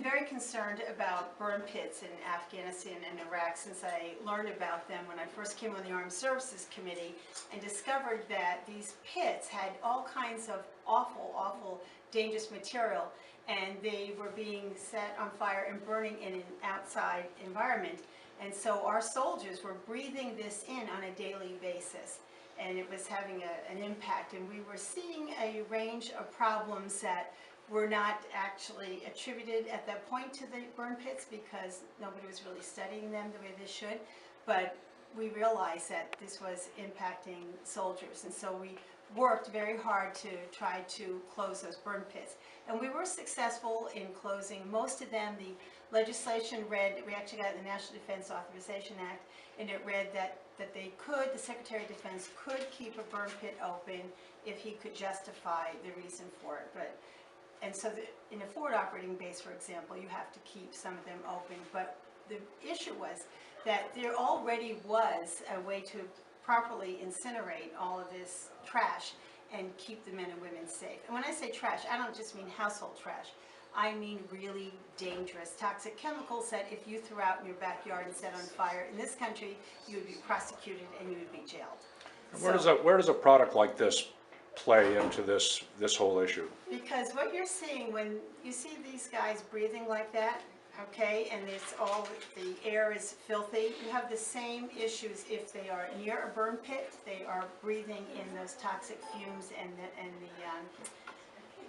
very concerned about burn pits in Afghanistan and Iraq since I learned about them when I first came on the Armed Services Committee and discovered that these pits had all kinds of awful, dangerous material, and they were being set on fire and burning in an outside environment. And so our soldiers were breathing this in on a daily basis, and it was having an impact. And we were seeing a range of problems that were not actually attributed at that point to the burn pits because nobody was really studying them the way they should. But we realized that this was impacting soldiers, and so we worked very hard to try to close those burn pits. And we were successful in closing most of them. The legislation read, we actually got the National Defense Authorization Act, and it read that the Secretary of Defense could keep a burn pit open if he could justify the reason for it. And so in a forward operating base, for example, you have to keep some of them open. But the issue was that there already was a way to properly incinerate all of this trash and keep the men and women safe. And when I say trash, I don't just mean household trash. I mean really dangerous toxic chemicals that if you threw out in your backyard and set on fire in this country, you would be prosecuted and you would be jailed. Where does a product like this play into this whole issue? Because what you're seeing when you see these guys breathing like that, okay, and it's all, the air is filthy, you have the same issues if they are near a burn pit. They are breathing in those toxic fumes and the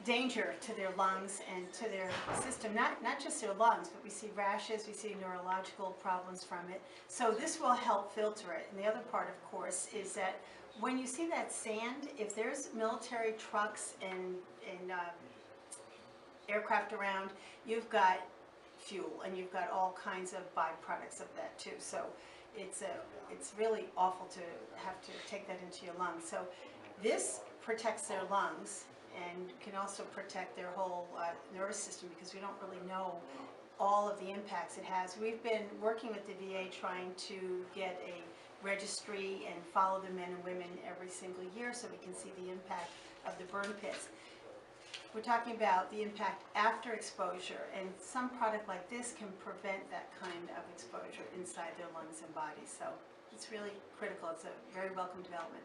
danger to their lungs and to their system, not just their lungs, but we see rashes, we see neurological problems from it. So this will help filter it. And the other part, of course, is that when you see that sand, if there's military trucks and aircraft around, you've got fuel and you've got all kinds of byproducts of that too. So it's really awful to have to take that into your lungs. So this protects their lungs and can also protect their whole nervous system, because we don't really know all of the impacts it has. We've been working with the VA trying to get a registry and follow the men and women every single year so we can see the impact of the burn pits. We're talking about the impact after exposure, and some product like this can prevent that kind of exposure inside their lungs and bodies. So it's really critical. It's a very welcome development.